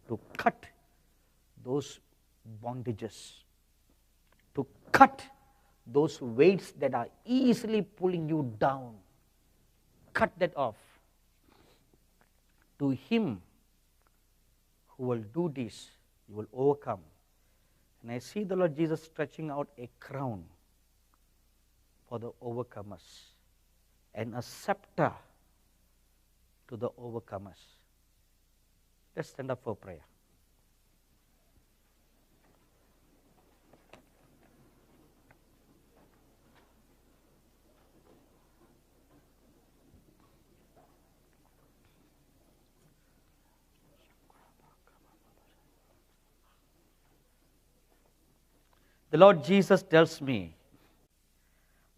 to cut those bondages, to cut those weights that are easily pulling you down. Cut that off. To him who will do this, you will overcome. And I see the Lord Jesus stretching out a crown for the overcomers and a scepter to the overcomers. Let's stand up for prayer. The Lord Jesus tells me,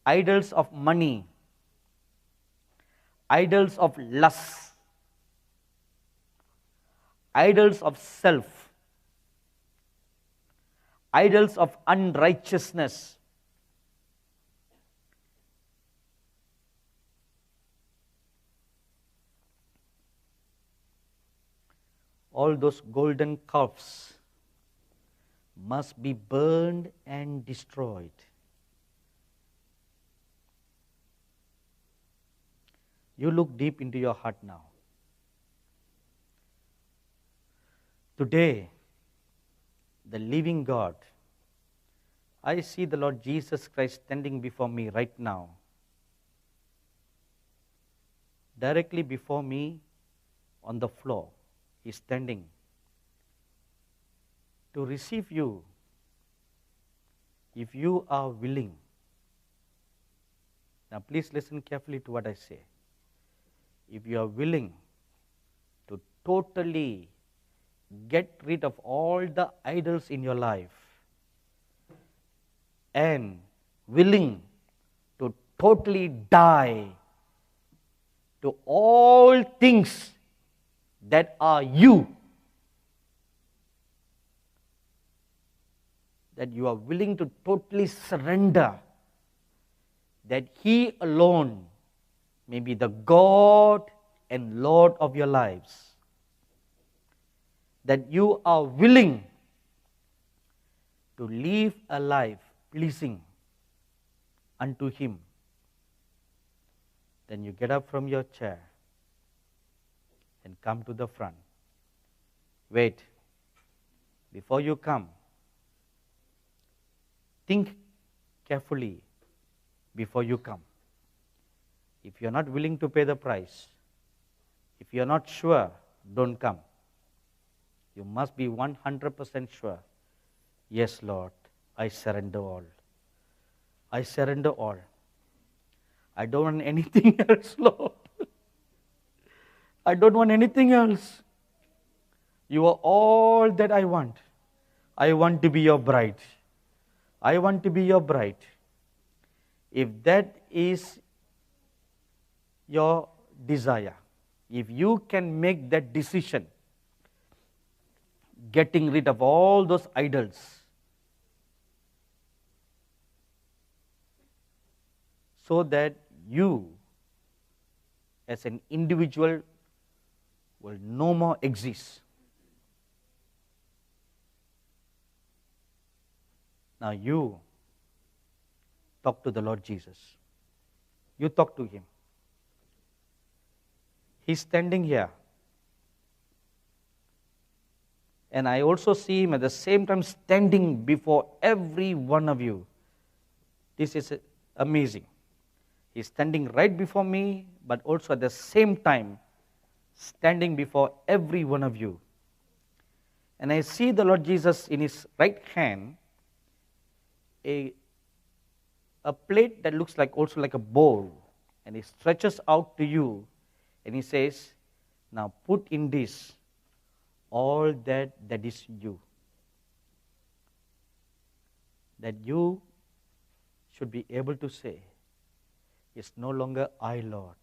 idols of money, idols of lust, idols of self, idols of unrighteousness, all those golden calves must be burned and destroyed. You look deep into your heart now. Today, the living God, I see the Lord Jesus Christ standing before me right now. Directly before me on the floor, He's standing to receive you if you are willing. Now please listen carefully to what I say. If you are willing to totally get rid of all the idols in your life and willing to totally die to all things that are you, that you are willing to totally surrender, that He alone may be the God and Lord of your lives, that you are willing to live a life pleasing unto Him, then you get up from your chair and come to the front. Wait, before you come, think carefully before you come. If you are not willing to pay the price, if you are not sure, don't come. You must be 100% sure. Yes, Lord, I surrender all. I surrender all. I don't want anything else, Lord. I don't want anything else. You are all that I want. I want to be your bride. I want to be your bride. If that is your desire, if you can make that decision, getting rid of all those idols, so that you as an individual will no more exist. Now you talk to the Lord Jesus. You talk to Him. He's standing here. And I also see Him at the same time standing before every one of you. This is amazing. He's standing right before me, but also at the same time standing before every one of you. And I see the Lord Jesus in His right hand, a plate that looks like also like a bowl, and He stretches out to you and He says, now put in this all that is you. That you should be able to say, it's no longer I, Lord.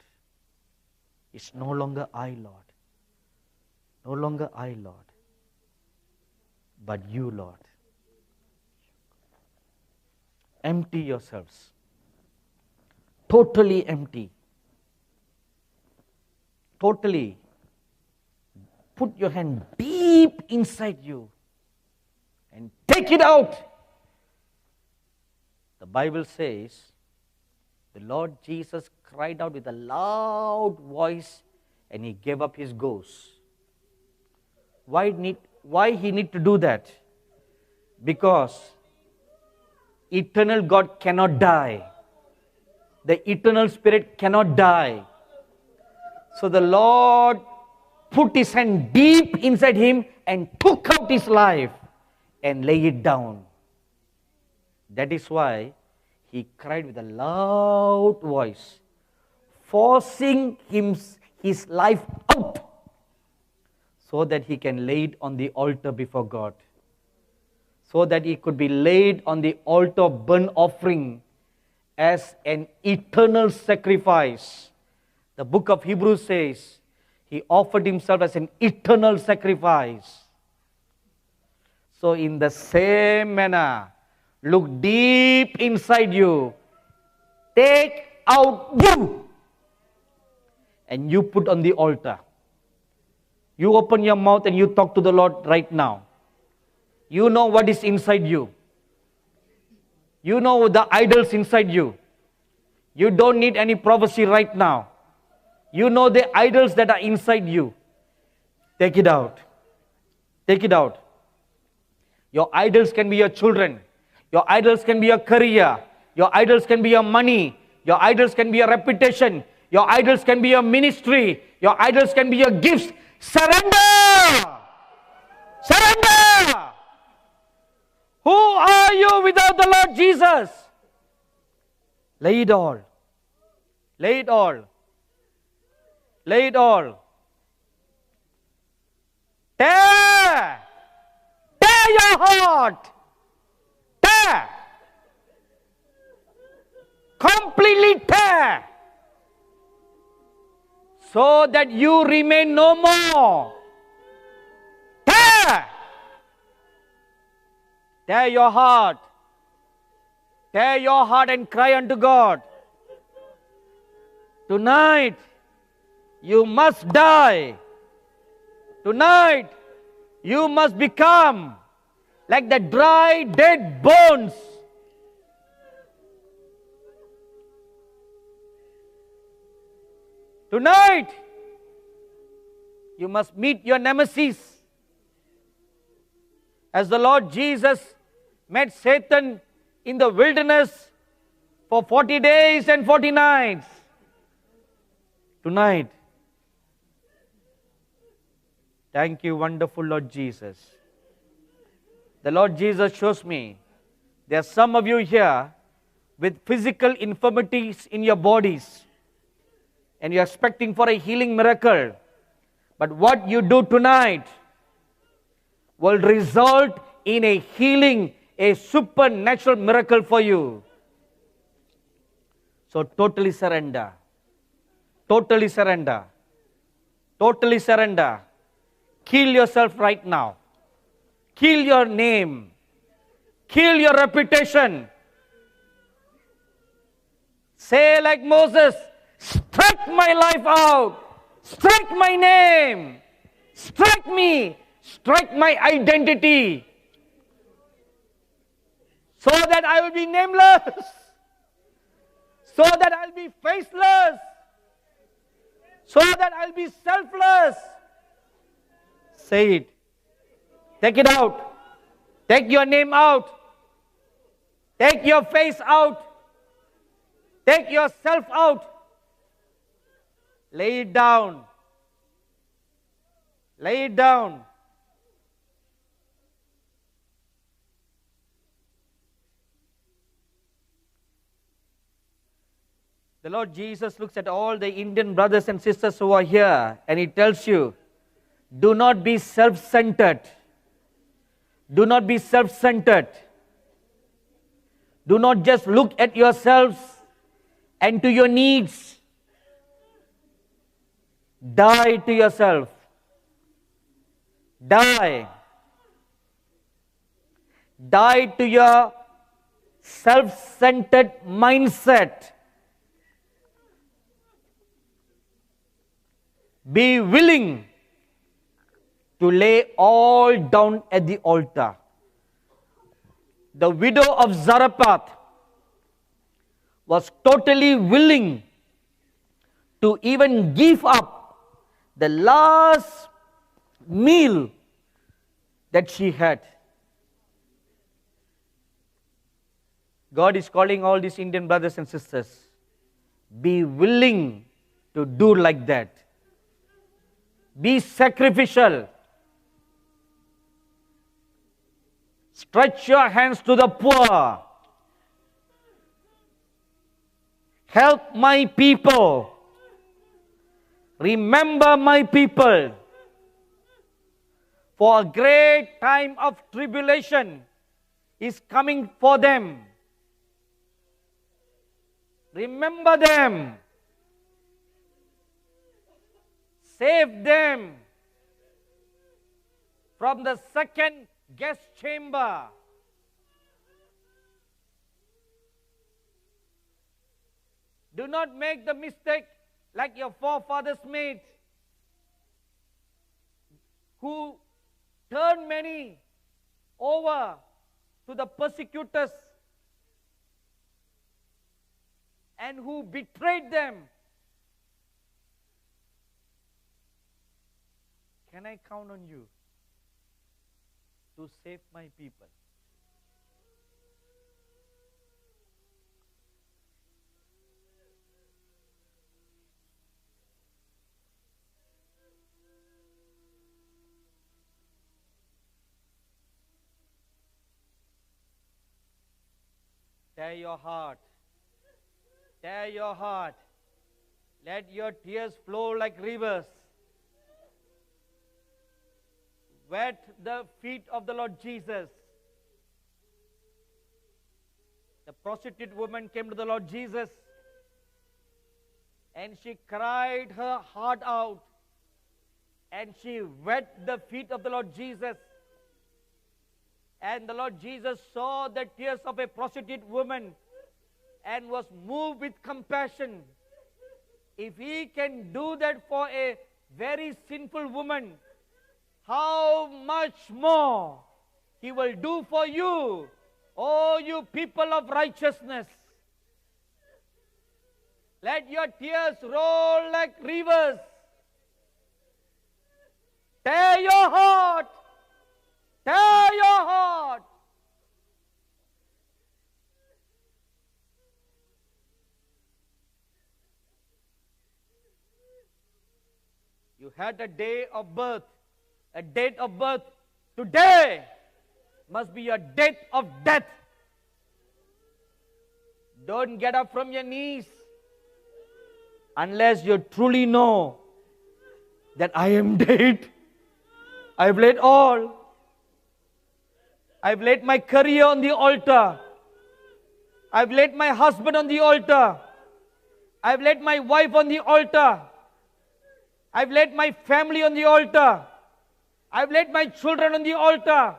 It's no longer I, Lord. No longer I, Lord. But you, Lord. Empty yourselves. Totally empty. Totally. Put your hand deep deep inside you and take it out. The Bible says the Lord Jesus cried out with a loud voice and he gave up his ghost. Why he need to do that? Because eternal God cannot die. The eternal Spirit cannot die. So the Lord put his hand deep inside him and took out his life and lay it down. That is why he cried with a loud voice, forcing his life out so that he can lay it on the altar before God. So that it could be laid on the altar of burnt offering as an eternal sacrifice. The book of Hebrews says he offered himself as an eternal sacrifice. So in the same manner, look deep inside you, take out you, and you put on the altar. You open your mouth and you talk to the Lord right now. You know what is inside you. You know the idols inside you. You don't need any prophecy right now. You know the idols that are inside you. Take it out. Take it out. Your idols can be your children. Your idols can be your career. Your idols can be your money. Your idols can be your reputation. Your idols can be your ministry. Your idols can be your gifts. Surrender! Surrender! Who are you without the Lord Jesus? Lay it all. Lay it all. Lay it all. Tear! Tear your heart! Tear! Completely tear! So that you remain no more. Tear! Tear your heart. Tear your heart and cry unto God. Tonight, you must die. Tonight, you must become like the dry, dead bones. Tonight, you must meet your nemesis. As the Lord Jesus met Satan in the wilderness for 40 days and 40 nights. Tonight, thank you, wonderful Lord Jesus. The Lord Jesus shows me there are some of you here with physical infirmities in your bodies and you're expecting for a healing miracle. But what you do tonight will result in a healing, a supernatural miracle for you. So totally surrender. Totally surrender. Totally surrender. Kill yourself right now. Kill your name. Kill your reputation. Say like Moses, strike my life out. Strike my name. Strike me. Strike my identity. So that I will be nameless. So that I'll be faceless. So that I'll be selfless. Say it. Take it out. Take your name out. Take your face out. Take yourself out. Lay it down. Lay it down. The Lord Jesus looks at all the Indian brothers and sisters who are here and He tells you, do not be self-centered. Do not be self-centered. Do not just look at yourselves and to your needs. Die to yourself. Die. Die to your self-centered mindset. Be willing to lay all down at the altar. The widow of Zarephath was totally willing to even give up the last meal that she had. God is calling all these Indian brothers and sisters, be willing to do like that. Be sacrificial. Stretch your hands to the poor. Help my people. Remember my people. For a great time of tribulation is coming for them. Remember them. Save them from the second guest chamber. Do not make the mistake like your forefathers made, who turned many over to the persecutors and who betrayed them. Can I count on you to save my people? Tear your heart. Tear your heart. Let your tears flow like rivers. Wet the feet of the Lord Jesus. The prostitute woman came to the Lord Jesus and she cried her heart out and she wet the feet of the Lord Jesus. And the Lord Jesus saw the tears of a prostitute woman and was moved with compassion. If He can do that for a very sinful woman, how much more He will do for you, oh you people of righteousness. Let your tears roll like rivers. Tear your heart. Tear your heart. You had a day of birth, a date of birth. Today must be your date of death. Don't get up from your knees unless you truly know that I am dead. I've laid all. I've laid my career on the altar. I've laid my husband on the altar. I've laid my wife on the altar. I've laid my family on the altar. I've laid my children on the altar.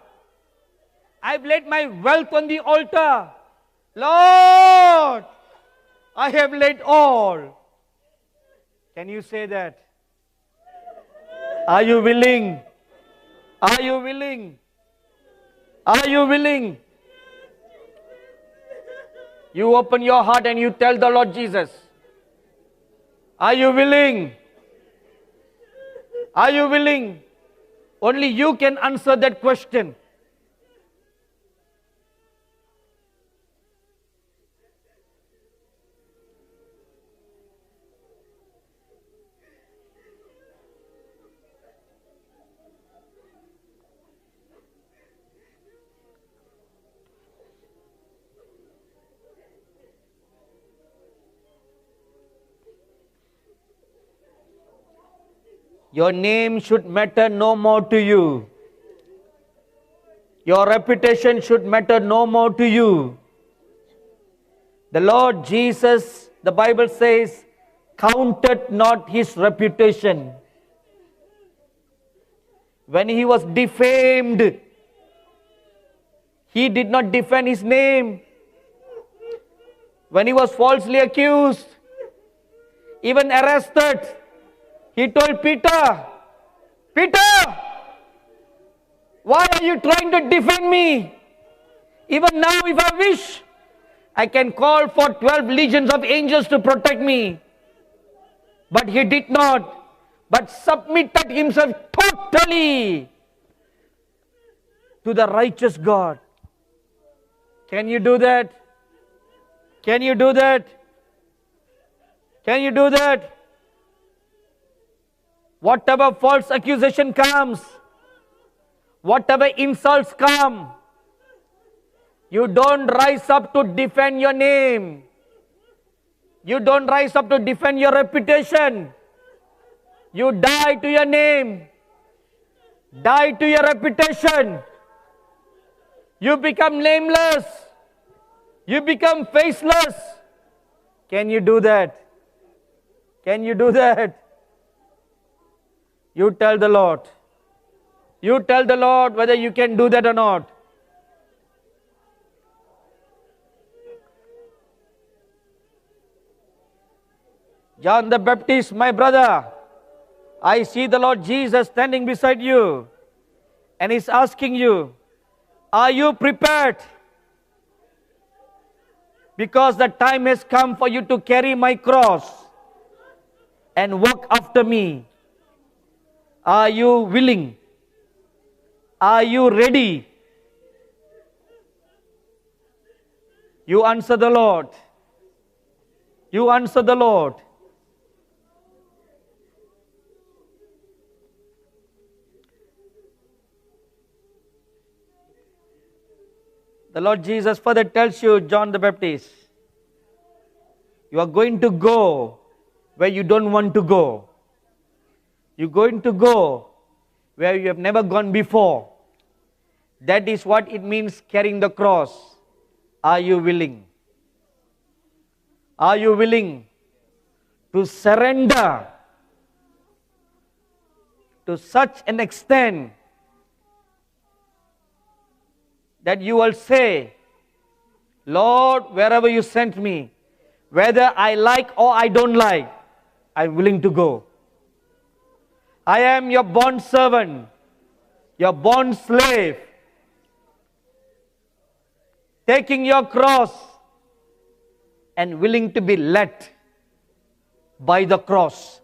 I've laid my wealth on the altar. Lord, I have laid all. Can you say that? Are you willing? Are you willing? Are you willing? You open your heart and you tell the Lord Jesus. Are you willing? Are you willing? Only you can answer that question. Your name should matter no more to you. Your reputation should matter no more to you. The Lord Jesus, the Bible says, counted not his reputation. When he was defamed, he did not defend his name. When he was falsely accused, even arrested, he told Peter, Peter, Why are you trying to defend me? Even now, if I wish, I can call for 12 legions of angels to protect me. But he did not, but submitted himself totally to the righteous God. Can you do that? Can you do that? Can you do that? Whatever false accusation comes, whatever insults come, you don't rise up to defend your name. You don't rise up to defend your reputation. You die to your name. Die to your reputation. You become nameless. You become faceless. Can you do that? Can you do that? You tell the Lord. You tell the Lord whether you can do that or not. John the Baptist, my brother, I see the Lord Jesus standing beside you and He's asking you, are you prepared? Because the time has come for you to carry my cross and walk after me. Are you willing? Are you ready? You answer the Lord. You answer the Lord. The Lord Jesus further tells you, John the Baptist, you are going to go where you don't want to go. You're going to go where you have never gone before. That is what it means carrying the cross. Are you willing? Are you willing to surrender to such an extent that you will say, Lord, wherever you sent me, whether I like or I don't like, I'm willing to go. I am your bond servant, your bond slave, taking your cross and willing to be led by the cross.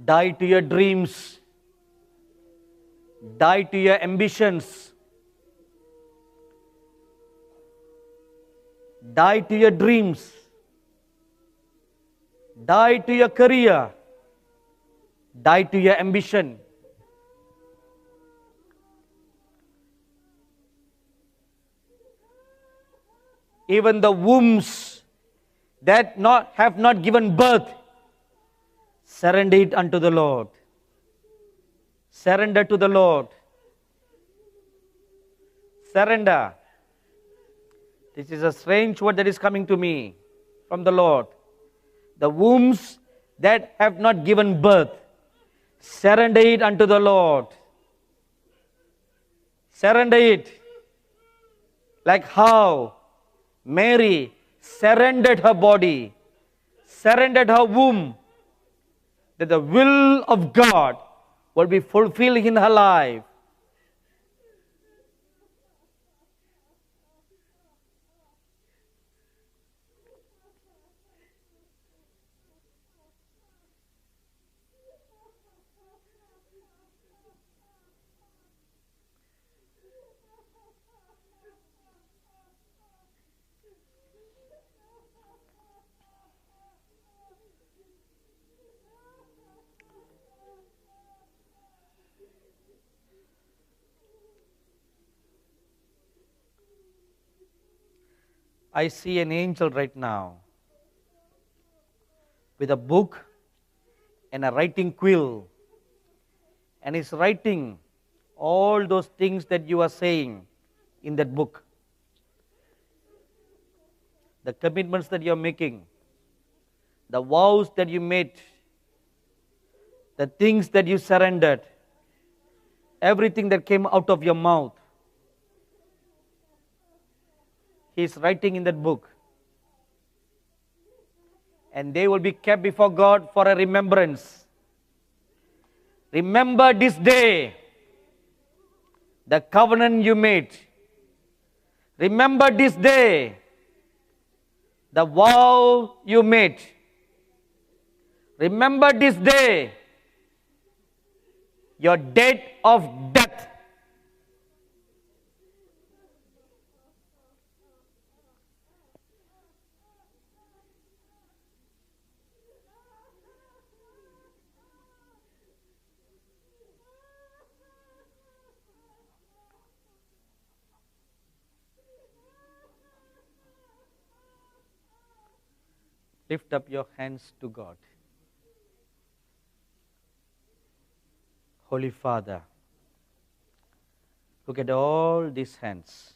Die to your dreams. Die to your ambitions. Die to your dreams. Die to your career. Die to your ambition. Even the wombs that have not given birth, surrender it unto the Lord. Surrender to the Lord. Surrender. This is a strange word that is coming to me from the Lord. The wombs that have not given birth, surrender it unto the Lord. Surrender it. Like how Mary surrendered her body, surrendered her womb, that the will of God will be fulfilled in her life. I see an angel right now with a book and a writing quill, and he's writing all those things that you are saying in that book, the commitments that you are making, the vows that you made, the things that you surrendered, everything that came out of your mouth, He is writing in that book. And they will be kept before God for a remembrance. Remember this day the covenant you made. Remember this day the vow you made. Remember this day your date of death. Lift up your hands to God. Holy Father, look at all these hands.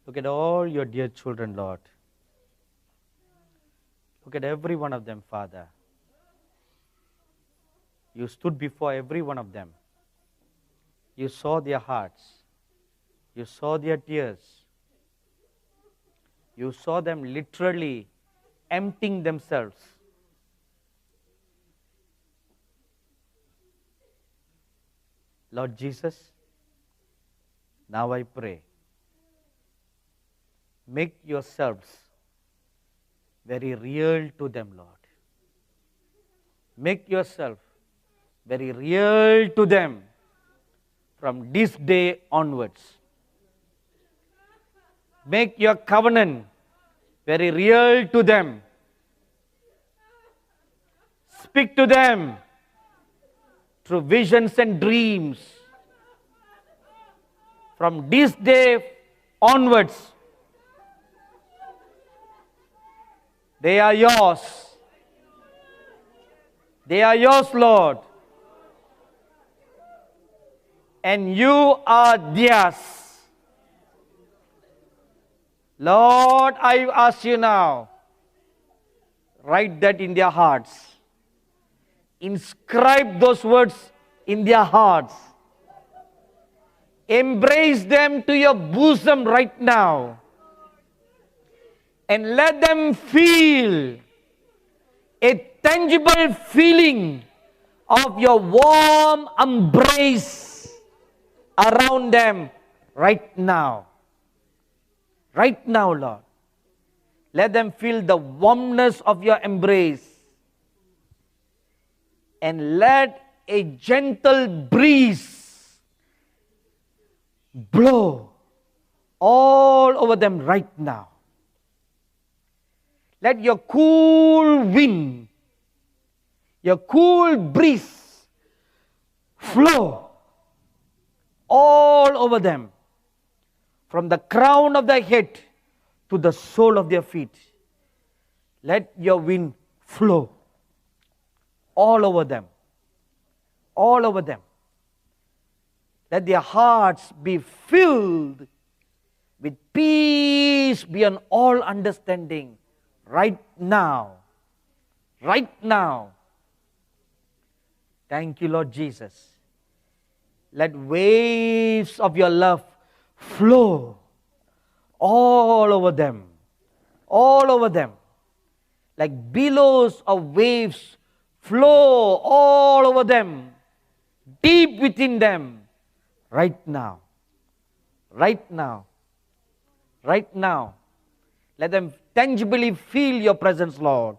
Look at all your dear children, Lord. Look at every one of them, Father. You stood before every one of them. You saw their hearts. You saw their tears. You saw them literally emptying themselves. Lord Jesus, now I pray, make yourselves very real to them, Lord. Make yourself very real to them from this day onwards. Make your covenant very real to them. Speak to them through visions and dreams. From this day onwards, they are yours. They are yours, Lord. And you are theirs. Lord, I ask you now, write that in their hearts. Inscribe those words in their hearts. Embrace them to your bosom right now. And let them feel a tangible feeling of your warm embrace around them right now. Right now, Lord. Let them feel the warmness of your embrace. And let a gentle breeze blow all over them right now. Let your cool wind, your cool breeze flow all over them, from the crown of their head to the sole of their feet. Let your wind flow all over them. All over them. Let their hearts be filled with peace beyond all understanding right now. Right now. Thank you, Lord Jesus. Let waves of your love flow all over them. All over them. Like billows of waves flow all over them. Deep within them. Right now. Right now. Right now. Let them tangibly feel your presence, Lord.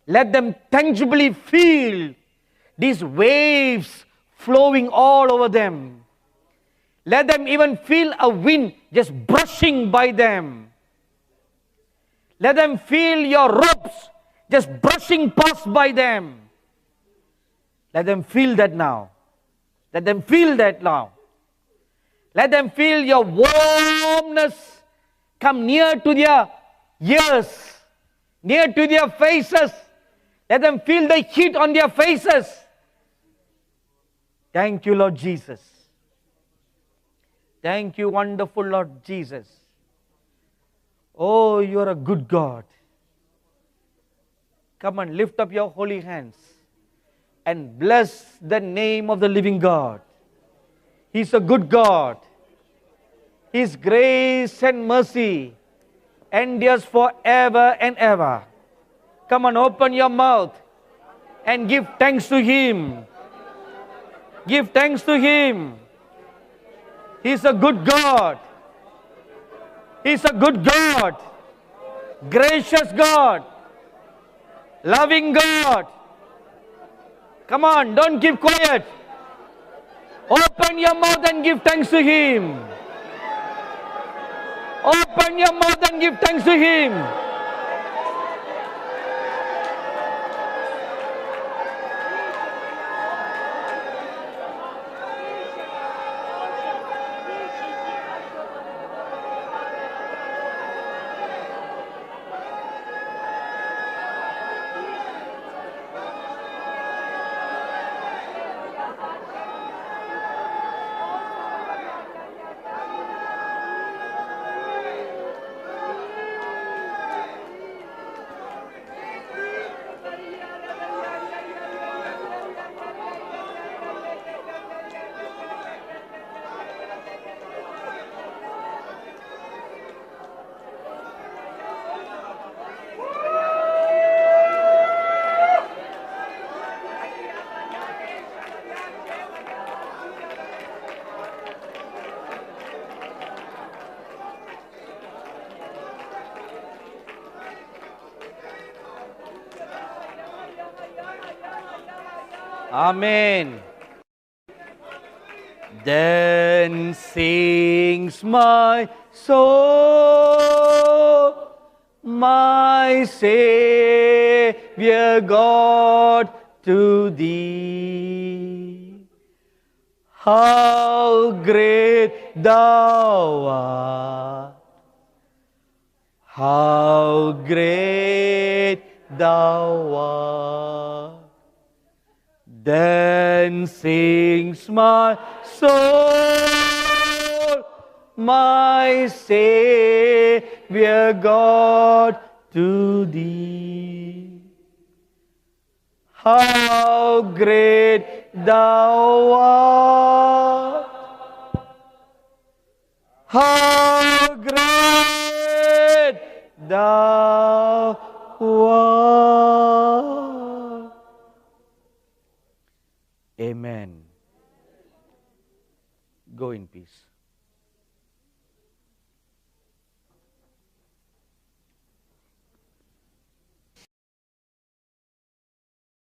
Let them tangibly feel these waves flowing all over them. Let them even feel a wind just brushing by them. Let them feel your ropes just brushing past by them. Let them feel that now. Let them feel that now. Let them feel your warmness come near to their ears, near to their faces. Let them feel the heat on their faces. Thank you, Lord Jesus. Thank you, wonderful Lord Jesus. Oh, you are a good God. Come and lift up your holy hands and bless the name of the living God. He's a good God. His grace and mercy endures forever and ever. Come on, open your mouth and give thanks to Him. Give thanks to Him. He's a good God. He's a good God. Gracious God. Loving God. Come on, don't keep quiet. Open your mouth and give thanks to Him. Open your mouth and give thanks to Him. Amen. Then sings my soul, my Savior God, to Thee. How great Thou art! How great Thou art! Then sings my soul, my Savior God, to Thee. How great Thou art! How great Thou art! Amen. Go in peace.